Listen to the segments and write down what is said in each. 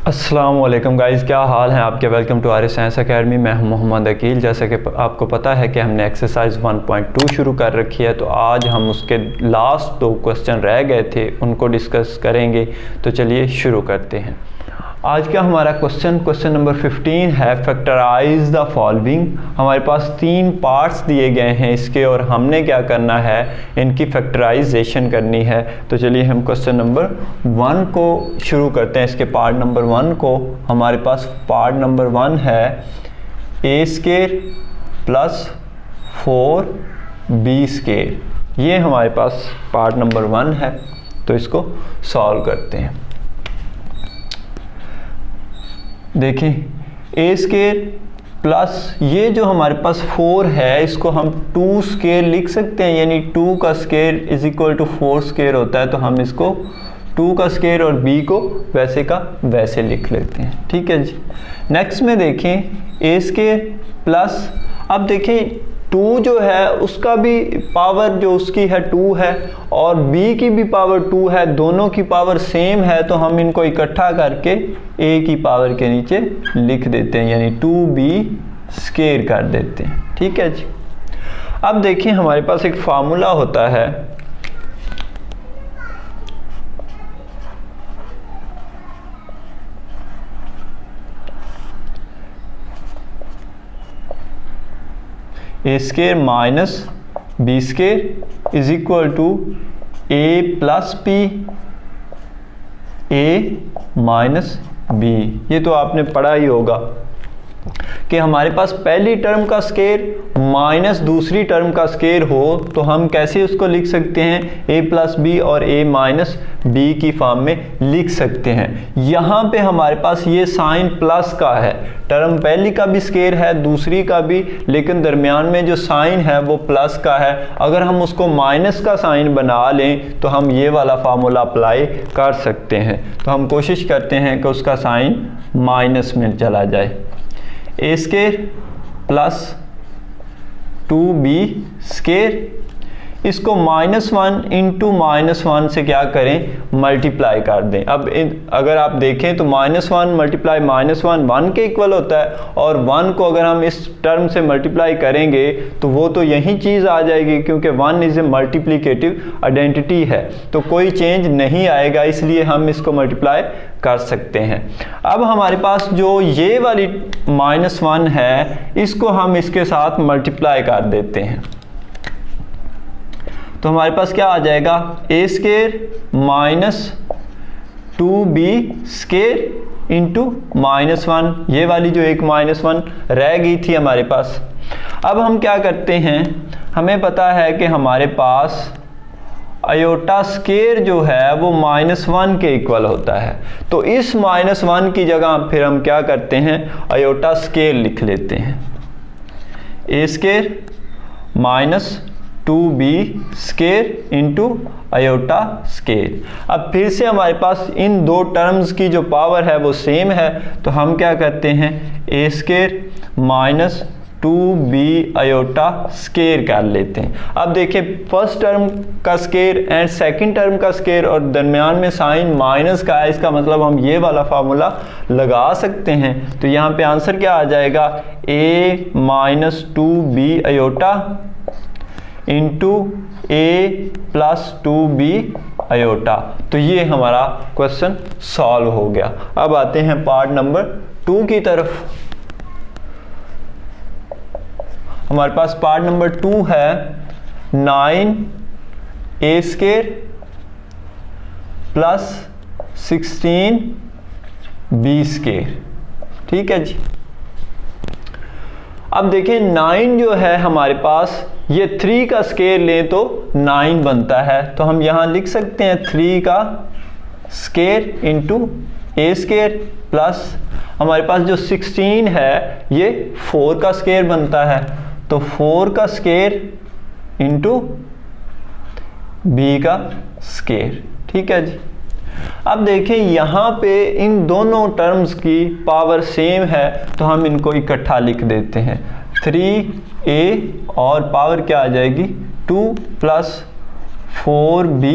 अस्सलाम वालेकुम गाइज़, क्या हाल है आपके। Welcome to our science academy. मैं हूं मोहम्मद अकील। जैसा कि आपको पता है कि हमने एक्सरसाइज 1.2 शुरू कर रखी है, तो आज हम उसके लास्ट 2 क्वेश्चन रह गए थे, उनको डिस्कस करेंगे। तो चलिए शुरू करते हैं। आज का हमारा क्वेश्चन नंबर 15 है, फैक्टराइज द फॉलोइंग। हमारे पास 3 पार्ट्स दिए गए हैं इसके, और हमने क्या करना है, इनकी फैक्टराइजेशन करनी है। तो चलिए हम क्वेश्चन नंबर 1 को शुरू करते हैं। इसके पार्ट नंबर 1 को, हमारे पास पार्ट नंबर 1 है a² प्लस 4b²। ये हमारे पास पार्ट नंबर 1 है। तो इसको सॉल्व करते हैं। देखें, a² प्लस ये जो हमारे पास 4 है, इसको हम 2² लिख सकते हैं, यानी 2 का स्क्वायर इज इक्वल टू 4² होता है। तो हम इसको 2 का स्क्वायर और b को वैसे का वैसे लिख लेते हैं। ठीक है जी। नेक्स्ट में देखें, a² प्लस, अब देखें 2 जो है उसका भी पावर जो उसकी है 2 है, और b की भी पावर 2 है, दोनों की पावर सेम है। तो हम इनको इकट्ठा करके a की पावर के नीचे लिख देते हैं, यानी 2b² कर देते हैं। ठीक है जी। अब देखिए, हमारे पास एक फार्मूला होता है, a² minus b² is equal to a plus p a minus b। ये तो आपने पढ़ा ही होगा कि हमारे पास पहली टर्म का स्क्वायर माइनस दूसरी टर्म का स्क्वायर हो, तो हम कैसे उसको लिख सकते हैं, a प्लस b और a माइनस b की फॉर्म में लिख सकते हैं। यहाँ पे हमारे पास ये साइन प्लस का है, टर्म पहली का भी स्क्वायर है, दूसरी का भी, लेकिन दरमियान में जो साइन है वो प्लस का है। अगर हम उसको माइनस का साइन बना लें तो हम ये वाला फार्मूला अप्लाई कर सकते हैं। तो हम कोशिश करते हैं कि उसका साइन माइनस में चला जाए। a² प्लस 2b², इसको -1 इंटू -1 से क्या करें, मल्टीप्लाई कर दें। अब अगर आप देखें तो -1 मल्टीप्लाई -1 1 के इक्वल होता है, और 1 को अगर हम इस टर्म से मल्टीप्लाई करेंगे तो वो तो यही चीज़ आ जाएगी, क्योंकि 1 इज़ ए मल्टीप्लिकेटिव आइडेंटिटी है, तो कोई चेंज नहीं आएगा, इसलिए हम इसको मल्टीप्लाई कर सकते हैं। अब हमारे पास जो ये वाली -1 है, इसको हम इसके साथ मल्टीप्लाई कर देते हैं। तो हमारे पास क्या आ जाएगा, a² माइनस 2b² इंटू -1। ये वाली जो एक -1 रह गई थी हमारे पास। अब हम क्या करते हैं, हमें पता है कि हमारे पास आयोटा² जो है वो -1 के इक्वल होता है। तो इस -1 की जगह फिर हम क्या करते हैं, आयोटा² लिख लेते हैं। a² minus 2b² into आयोटा²। अब फिर से हमारे पास इन 2 टर्म्स की जो पावर है वो सेम है, तो हम क्या करते हैं, a² माइनस 2b आयोटा² कर लेते हैं। अब देखिए, फर्स्ट टर्म का स्क्वायर एंड सेकंड टर्म का स्क्वायर, और दरमियान में साइन माइनस का है, इसका मतलब हम ये वाला फार्मूला लगा सकते हैं। तो यहाँ पे आंसर क्या आ जाएगा, a minus 2b iota into a plus 2b iota. तो ये हमारा क्वेश्चन सॉल्व हो गया। अब आते हैं पार्ट नंबर 2 की तरफ। हमारे पास पार्ट नंबर 2 है, 9a² प्लस 16b²। ठीक है जी। अब देखें, 9 जो है हमारे पास, ये 3 का स्क्वायर लें तो 9 बनता है। तो हम यहाँ लिख सकते हैं 3 का स्क्वायर इंटू a² प्लस हमारे पास जो 16 है ये 4 का स्क्वायर बनता है, तो 4 का स्क्वायर इंटू b का स्क्वायर। ठीक है जी। अब देखें, यहाँ पे इन दोनों टर्म्स की पावर सेम है, तो हम इनको इकट्ठा लिख देते हैं। 3a और पावर क्या आ जाएगी 2 प्लस 4b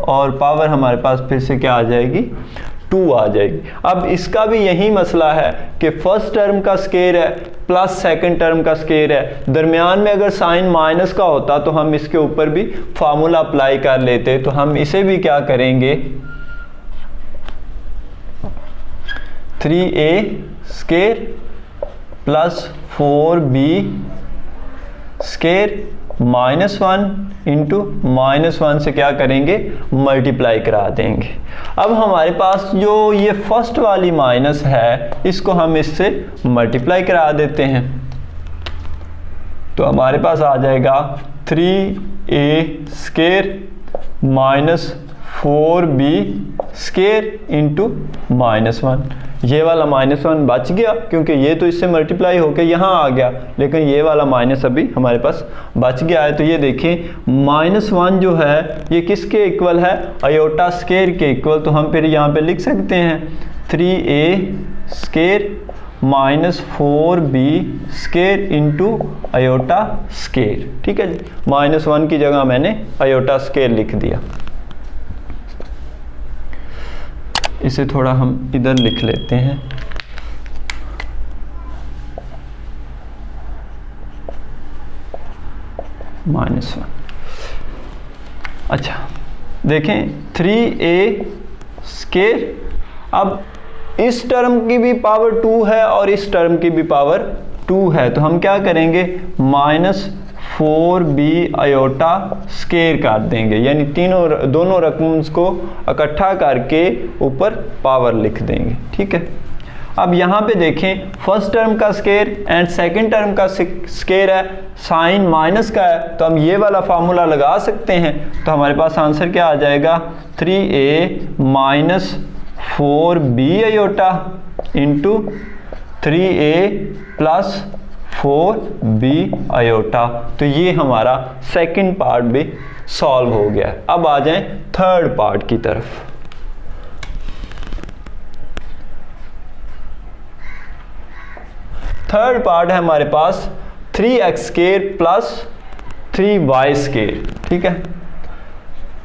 और पावर हमारे पास फिर से क्या आ जाएगी 2 आ जाएगी। अब इसका भी यही मसला है कि फर्स्ट टर्म का स्केयर है प्लस सेकंड टर्म का स्केयर है, दरमियान में अगर साइन माइनस का होता तो हम इसके ऊपर भी फार्मूला अप्लाई कर लेते। तो हम इसे भी क्या करेंगे, 3a square plus 4b square -1 into -1 से क्या करेंगे, मल्टीप्लाई करा देंगे। अब हमारे पास जो ये फर्स्ट वाली माइनस है इसको हम इससे मल्टीप्लाई करा देते हैं, तो हमारे पास आ जाएगा 3a square minus 4b square into -1। ये वाला -1 बच गया क्योंकि ये तो इससे मल्टीप्लाई होकर यहाँ आ गया, लेकिन ये वाला माइनस अभी हमारे पास बच गया है। तो ये देखिए -1 जो है ये किसके इक्वल है, आयोटा स्केयर के इक्वल। तो हम फिर यहाँ पे लिख सकते हैं 3a square minus 4b square into iota square. ठीक है जी, -1 की जगह मैंने आयोटा स्केयर लिख दिया। इसे थोड़ा हम इधर लिख लेते हैं, -1। अच्छा देखें 3a स्केयर, अब इस टर्म की भी पावर 2 है और इस टर्म की भी पावर 2 है, तो हम क्या करेंगे, -4b आयोटा स्केयर कर देंगे, यानी दोनों रकम्स को इकट्ठा करके ऊपर पावर लिख देंगे। ठीक है, अब यहाँ पे देखें फर्स्ट टर्म का स्केयर एंड सेकंड टर्म का स्केयर है, साइन माइनस का है, तो हम ये वाला फार्मूला लगा सकते हैं। तो हमारे पास आंसर क्या आ जाएगा, 3a minus 4b iota into 3a plus 4b iota. तो ये हमारा सेकंड पार्ट भी सॉल्व हो गया है। अब आ जाएं थर्ड पार्ट की तरफ। थर्ड पार्ट है हमारे पास 3x square plus 3y square. ठीक है,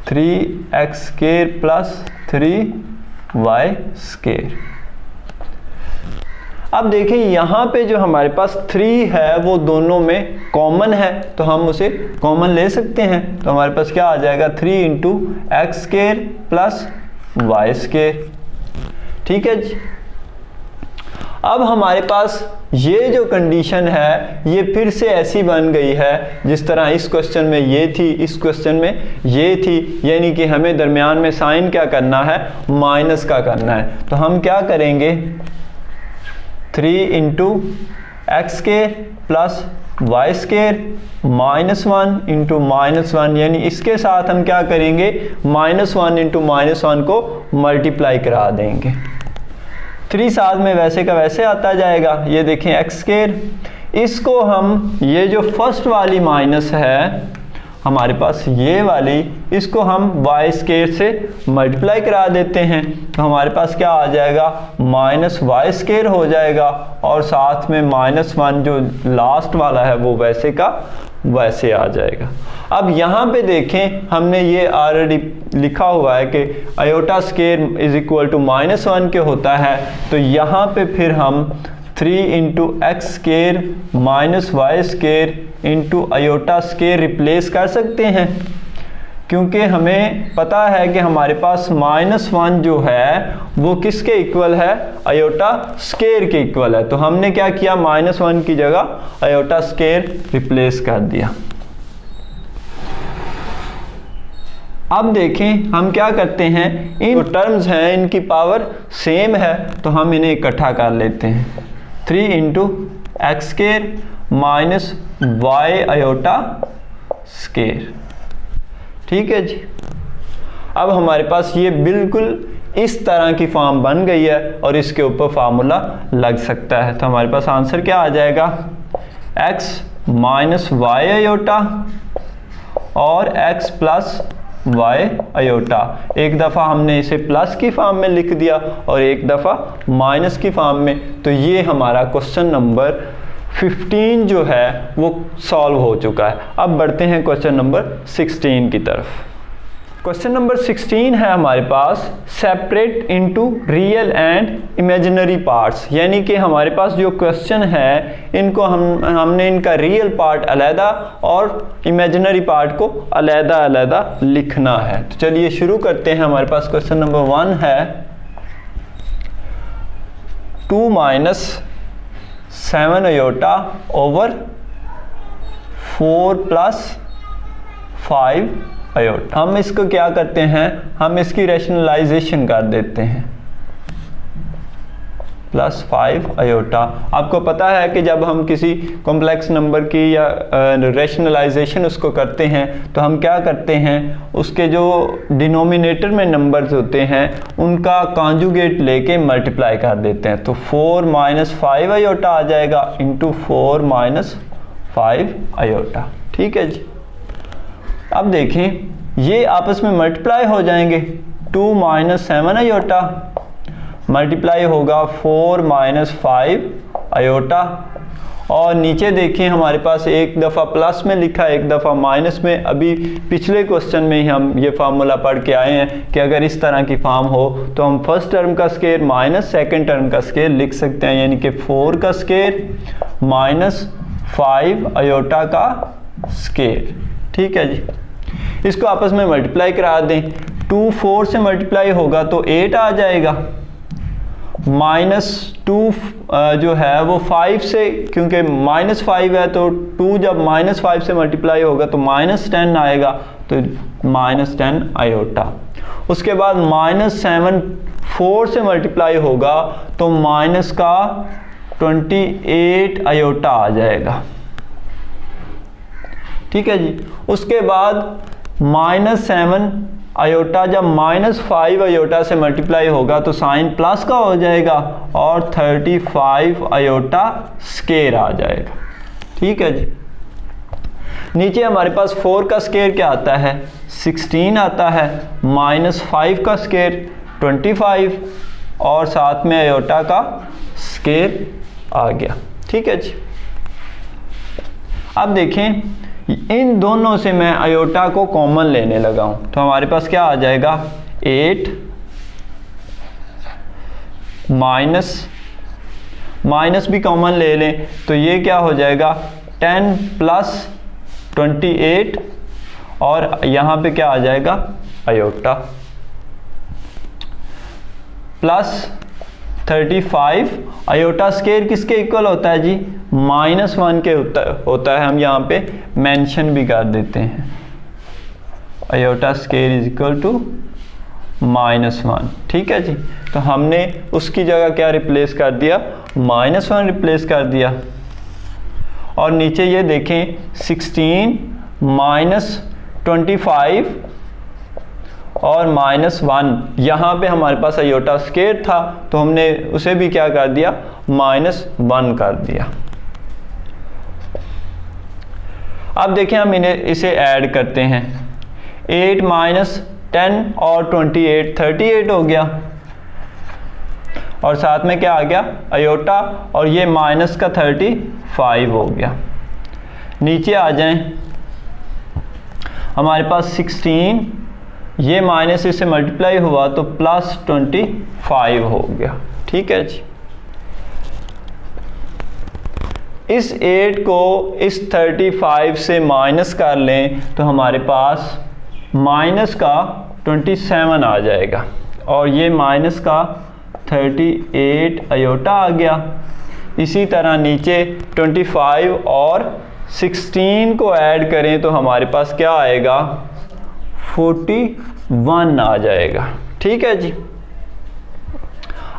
3x square plus 3y square. अब देखिए यहाँ पे जो हमारे पास 3 है वो दोनों में कॉमन है, तो हम उसे कॉमन ले सकते हैं। तो हमारे पास क्या आ जाएगा, 3 into x square plus y square. ठीक है जी, अब हमारे पास ये जो कंडीशन है ये फिर से ऐसी बन गई है जिस तरह इस क्वेश्चन में ये थी, इस क्वेश्चन में ये थी, यानी कि हमें दरमियान में साइन क्या करना है, माइनस का करना है। तो हम क्या करेंगे, 3 into x square plus y square -1 into -1, यानी इसके साथ हम क्या करेंगे, -1 इंटू -1 को मल्टीप्लाई करा देंगे। 3 साथ में वैसे का वैसे आता जाएगा। ये देखें एक्स स्केयर, इसको हम ये जो फर्स्ट वाली माइनस है हमारे पास ये वाली, इसको हम वाई स्केयर से मल्टीप्लाई करा देते हैं। तो हमारे पास क्या आ जाएगा, माइनस वाई स्केयर हो जाएगा और साथ में -1 जो लास्ट वाला है वो वैसे का वैसे आ जाएगा। अब यहाँ पे देखें हमने ये ऑलरेडी लिखा हुआ है कि iota square is equal to -1 के होता है, तो यहाँ पे फिर हम 3 into x square minus y square into iota square replace कर सकते हैं, क्योंकि हमें पता है कि हमारे पास -1 जो है वो किसके इक्वल है, आयोटा स्केयर के इक्वल है। तो हमने क्या किया, -1 की जगह आयोटा स्केयर रिप्लेस कर दिया। अब देखें हम क्या करते हैं, इन टर्म्स हैं इनकी पावर सेम है तो हम इन्हें इकट्ठा कर लेते हैं। 3 into x square minus y iota square. ठीक है जी, अब हमारे पास ये बिल्कुल इस तरह की फॉर्म बन गई है और इसके ऊपर फार्मूला लग सकता है। तो हमारे पास आंसर क्या आ जाएगा, x माइनस वाई आयोटा और x प्लस वाई आयोटा। एक दफ़ा हमने इसे प्लस की फॉर्म में लिख दिया और एक दफ़ा माइनस की फॉर्म में। तो ये हमारा क्वेश्चन नंबर 15 जो है वो सॉल्व हो चुका है। अब बढ़ते हैं क्वेश्चन नंबर 16 की तरफ। क्वेश्चन नंबर 16 है हमारे पास separate into real and imaginary parts, यानी कि हमारे पास जो क्वेश्चन है इनको हमने इनका रियल पार्ट अलहदा और इमेजिनरी पार्ट को अलहदा अलहदा लिखना है। तो चलिए शुरू करते हैं। हमारे पास क्वेश्चन नंबर 1 है 2 minus 7 iota over 4 plus 5 iota. हम इसको क्या करते हैं, हम इसकी रैशनलाइजेशन कर देते हैं, प्लस 5 आयोटा। आपको पता है कि जब हम किसी कॉम्प्लेक्स नंबर की या रैशनलाइजेशन उसको करते हैं तो हम क्या करते हैं, उसके जो डिनोमिनेटर में नंबर्स होते हैं उनका कॉन्जुगेट लेके मल्टीप्लाई कर देते हैं। तो 4 माइनस 5 आयोटा आ जाएगा इंटू 4 माइनस 5 आयोटा। ठीक है जी। अब देखें ये आपस में मल्टीप्लाई हो जाएंगे। 2 माइनस 7 आयोटा मल्टीप्लाई होगा 4 माइनस 5 आयोटा, और नीचे देखिए हमारे पास एक दफ़ा प्लस में लिखा है एक दफ़ा माइनस में। अभी पिछले क्वेश्चन में ही हम ये फार्मूला पढ़ के आए हैं कि अगर इस तरह की फॉर्म हो तो हम फर्स्ट टर्म का स्क्वायर माइनस सेकेंड टर्म का स्क्वायर लिख सकते हैं, यानी कि 4 का स्क्वायर माइनस 5 आयोटा का स्क्वायर। ठीक है जी। इसको आपस में मल्टीप्लाई करा दें। 2 4 से मल्टीप्लाई होगा तो 8 आ जाएगा, माइनस 2 जो है वो 5 से, क्योंकि माइनस 5 है तो 2 जब माइनस 5 से मल्टीप्लाई होगा तो माइनस 10 आएगा, तो माइनस 10 आयोटा। उसके बाद माइनस 7 4 से मल्टीप्लाई होगा तो माइनस का 28 आयोटा आ जाएगा। ठीक है जी। उसके बाद माइनस 7 आयोटा जब माइनस 5 आयोटा से मल्टीप्लाई होगा तो साइन प्लस का हो जाएगा और 35 आयोटा स्क्वायर आ जाएगा। ठीक है जी। नीचे हमारे पास 4 का स्क्वायर क्या आता है, 16 आता है, माइनस 5 का स्क्वायर 25 और साथ में आयोटा का स्क्वायर आ गया। ठीक है जी। अब देखें इन दोनों से मैं आयोटा को कॉमन लेने लगा हूं तो हमारे पास क्या आ जाएगा, 8 माइनस भी कॉमन ले लें तो ये क्या हो जाएगा 10 प्लस 28 और यहाँ पे क्या आ जाएगा आयोटा, प्लस 35 आयोटा स्क्वायर किसके इक्वल होता है जी, -1 के होता है। हम यहाँ पे मेंशन भी कर देते हैं, iota square is equal to -1। ठीक है जी। तो हमने उसकी जगह क्या रिप्लेस कर दिया, -1 रिप्लेस कर दिया। और नीचे ये देखें 16 माइनस 25 और -1, यहाँ पे हमारे पास आयोटा स्क्वायर था तो हमने उसे भी क्या कर दिया, -1 कर दिया। अब देखें हम इसे ऐड करते हैं। 8 माइनस 10 और 28 38 हो गया, और साथ में क्या आ गया आयोटा, और ये माइनस का 35 हो गया। नीचे आ जाएं, हमारे पास 16 ये माइनस इससे मल्टीप्लाई हुआ तो प्लस 25 हो गया। ठीक है जी। इस 8 को इस 35 से माइनस कर लें तो हमारे पास माइनस का 27 आ जाएगा, और ये माइनस का 38 आयोटा आ गया। इसी तरह नीचे 25 और 16 को ऐड करें तो हमारे पास क्या आएगा, 41 आ जाएगा। ठीक है जी।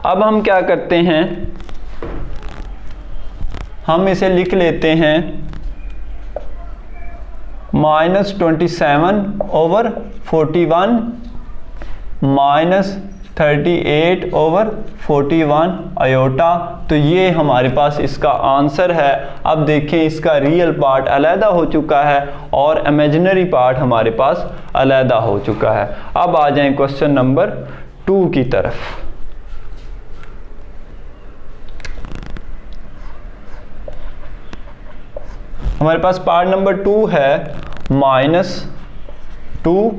अब हम क्या करते हैं, हम इसे लिख लेते हैं -27 ओवर 41 माइनस 38 ओवर 41 आयोटा। तो ये हमारे पास इसका आंसर है। अब देखें इसका रियल पार्ट अलहदा हो चुका है और इमेजिनरी पार्ट हमारे पास अलहदा हो चुका है। अब आ जाएं क्वेश्चन नंबर 2 की तरफ। हमारे पास पार्ट नंबर 2 है -2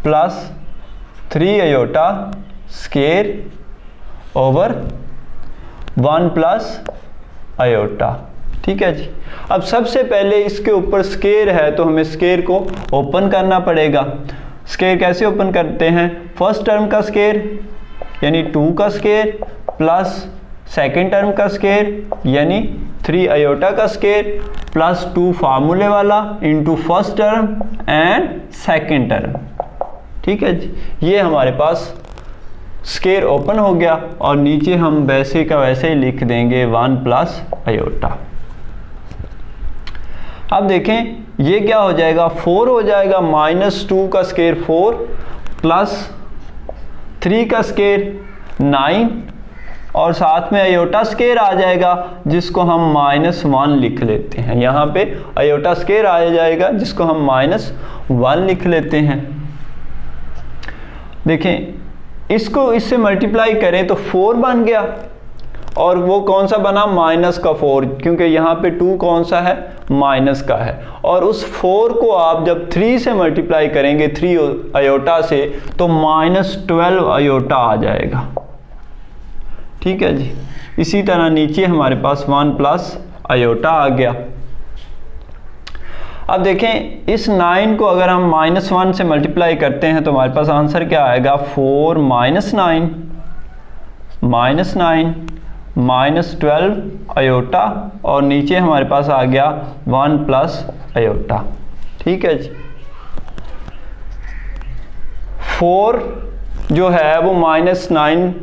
plus 3 iota square over 1 plus iota. ठीक है जी। अब सबसे पहले इसके ऊपर स्केयर है तो हमें स्केयर को ओपन करना पड़ेगा। स्केयर कैसे ओपन करते हैं? फर्स्ट टर्म का स्केयर यानी 2 का स्केयर प्लस सेकेंड टर्म का स्केयर यानी 3 अयोटा का स्केयर प्लस 2 फार्मूले वाला into first term and second term. ठीक है जी। ये हमारे पास स्केयर ओपन हो गया और नीचे हम वैसे का वैसे ही लिख देंगे 1 प्लस अयोटा। अब देखें ये क्या हो जाएगा, 4 हो जाएगा, -2 का स्केयर 4 प्लस 3 का स्केयर 9 और साथ में अयोटा स्केयर आ जाएगा जिसको हम -1 लिख लेते हैं। यहाँ पे अयोटा स्केयर आ जाएगा जिसको हम -1 लिख लेते हैं। देखें इसको इससे मल्टीप्लाई करें तो 4 बन गया और वो कौन सा बना, माइनस का 4, क्योंकि यहाँ पे 2 कौन सा है, माइनस का है। और उस 4 को आप जब 3 से मल्टीप्लाई करेंगे 3 अयोटा से तो -12 अयोटा आ जाएगा। ठीक है जी। इसी तरह नीचे हमारे पास 1 प्लस अयोटा आ गया। अब देखें इस 9 को अगर हम -1 से मल्टीप्लाई करते हैं तो हमारे पास आंसर क्या आएगा, 4 -9 -12 अयोटा और नीचे हमारे पास आ गया 1 प्लस अयोटा। ठीक है जी। 4 जो है वो -9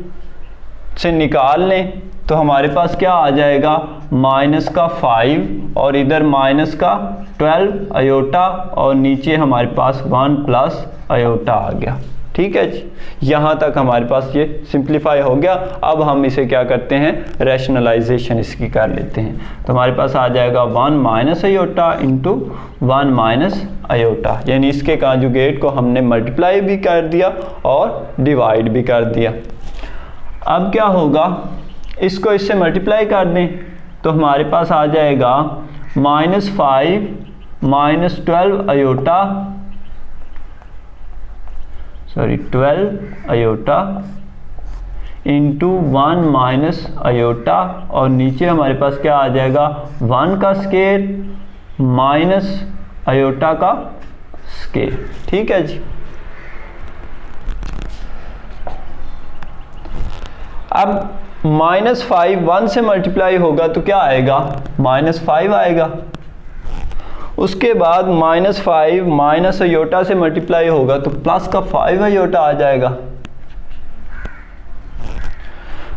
से निकाल लें तो हमारे पास क्या आ जाएगा, -5 और इधर -12 अयोटा और नीचे हमारे पास 1 प्लस अयोटा आ गया। ठीक है जी। यहाँ तक हमारे पास ये सिंप्लीफाई हो गया। अब हम इसे क्या करते हैं, रैशनलाइजेशन इसकी कर लेते हैं। तो हमारे पास आ जाएगा 1 minus aorta into 1 minus aorta, यानी इसके कॉन्जुगेट को हमने मल्टीप्लाई भी कर दिया और डिवाइड भी कर दिया। अब क्या होगा, इसको इससे मल्टीप्लाई कर दें तो हमारे पास आ जाएगा -5 -12 iota 12 iota into 1 minus iota और नीचे हमारे पास क्या आ जाएगा, 1 का स्केयर माइनस अयोटा का स्केयर। ठीक है जी। अब -5 1 से मल्टीप्लाई होगा तो क्या आएगा, -5 आएगा। उसके बाद -5 माइनस अयोटा से मल्टीप्लाई होगा तो प्लस का 5 अयोटा आ जाएगा।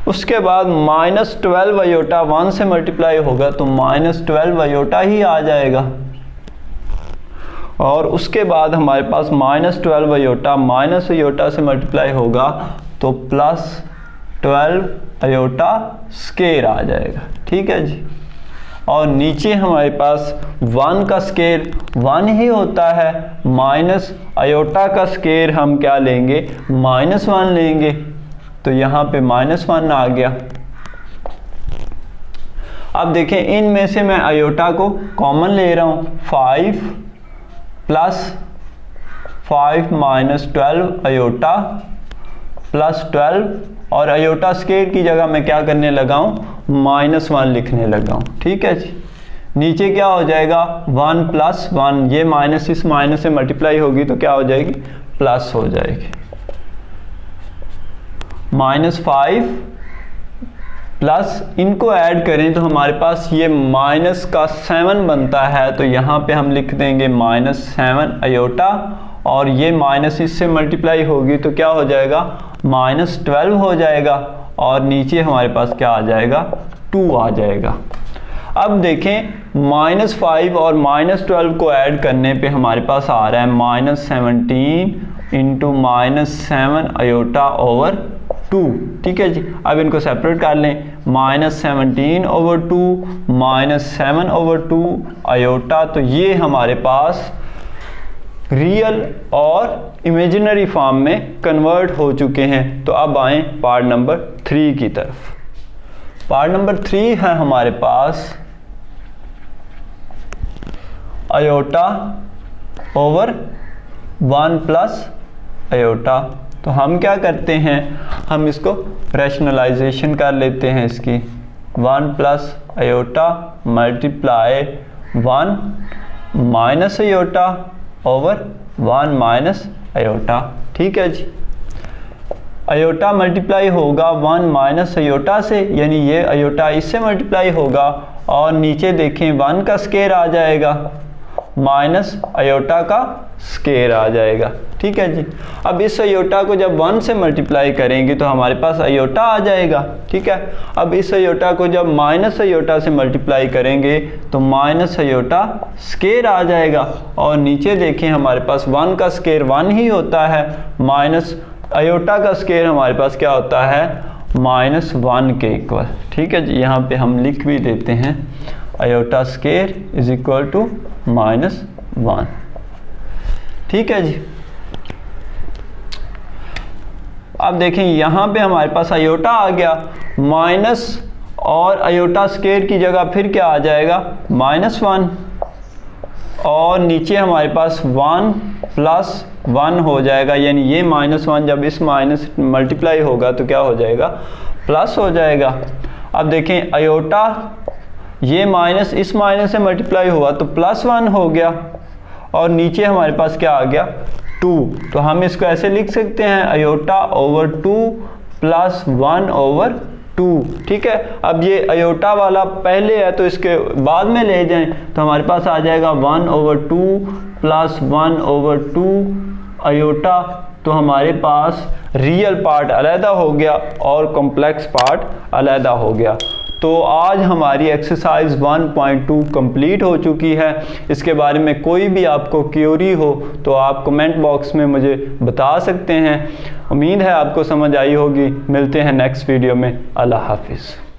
उसके बाद -12 अयोटा 1 से मल्टीप्लाई होगा तो -12 अयोटा ही आ जाएगा। और उसके बाद हमारे पास -12 अयोटा माइनस अयोटा से मल्टीप्लाई होगा तो +12 अयोटा स्केयर आ जाएगा। ठीक है जी। और नीचे हमारे पास 1 का स्केयर 1 ही होता है, माइनस अयोटा का स्केयर हम क्या लेंगे, -1 लेंगे। तो यहाँ पे -1 आ गया। अब देखें इनमें से मैं अयोटा को कॉमन ले रहा हूँ, 5 प्लस 5 माइनस 12 अयोटा प्लस 12 और अयोटा स्केयर की जगह मैं क्या करने लगा हूँ, -1 लिखने लगा हूँ। ठीक है जी। नीचे क्या हो जाएगा, 1 प्लस 1, ये माइनस इस माइनस से मल्टीप्लाई होगी तो क्या हो जाएगी, प्लस हो जाएगी। -5 प्लस इनको ऐड करें तो हमारे पास ये माइनस का 7 बनता है, तो यहाँ पे हम लिख देंगे -7 अयोटा और ये माइनस इससे मल्टीप्लाई होगी तो क्या हो जाएगा, -12 हो जाएगा और नीचे हमारे पास क्या आ जाएगा, 2 आ जाएगा। अब देखें -5 और -12 को ऐड करने पे हमारे पास आ रहा है -17 इंटू -7 अयोटा ओवर 2। ठीक है जी। अब इनको सेपरेट कर लें, -17 ओवर 2 -7 ओवर 2 अयोटा, तो ये हमारे पास रियल और इमेजिनरी फॉर्म में कन्वर्ट हो चुके हैं। तो अब आएँ पार्ट नंबर 3 की तरफ। पार्ट नंबर 3 है हमारे पास अयोटा ओवर 1 प्लस अयोटा। तो हम क्या करते हैं, हम इसको रैशनलाइजेशन कर लेते हैं इसकी। 1 plus aorta multiply 1 minus aorta over 1 minus aorta. ठीक है जी, अयोटा मल्टीप्लाई होगा 1 माइनस अयोटा से, यानी ये अयोटा इससे मल्टीप्लाई होगा, और नीचे देखें 1 का स्केयर आ जाएगा माइनस अयोटा का स्केयर आ जाएगा। ठीक है जी, अब इस अयोटा को जब 1 से मल्टीप्लाई करेंगे तो हमारे पास अयोटा आ जाएगा। ठीक है, अब इस अयोटा को जब माइनस अयोटा से मल्टीप्लाई करेंगे तो माइनस अयोटा स्केयर आ जाएगा, और नीचे देखें हमारे पास 1 का स्केयर 1 ही होता है, माइनस अयोटा का स्केयर हमारे पास क्या होता है, -1 के इक्वल। ठीक है जी, यहाँ पे हम लिख भी देते हैं iota square is equal to -1। ठीक है जी, अब देखें यहाँ पे हमारे पास अयोटा आ गया, माइनस और अयोटा स्केयर की जगह फिर क्या आ जाएगा, -1, और नीचे हमारे पास 1 प्लस 1 हो जाएगा, यानी ये -1 जब इस माइनस मल्टीप्लाई होगा तो क्या हो जाएगा, प्लस हो जाएगा। अब देखें अयोटा ये माइनस इस माइनस से मल्टीप्लाई हुआ तो +1 हो गया, और नीचे हमारे पास क्या आ गया, 2। तो हम इसको ऐसे लिख सकते हैं अयोटा ओवर 2 प्लस 1 ओवर 2। ठीक है, अब ये अयोटा वाला पहले है तो इसके बाद में ले जाएं तो हमारे पास आ जाएगा 1 ओवर 2 प्लस 1 ओवर 2 अयोटा। तो हमारे पास रियल पार्ट अलहदा हो गया और कॉम्प्लेक्स पार्ट अलहदा हो गया। तो आज हमारी एक्सरसाइज 1.2 कंप्लीट हो चुकी है। इसके बारे में कोई भी आपको क्यूरी हो तो आप कमेंट बॉक्स में मुझे बता सकते हैं। उम्मीद है आपको समझ आई होगी। मिलते हैं नेक्स्ट वीडियो में। अल्लाह हाफिज़।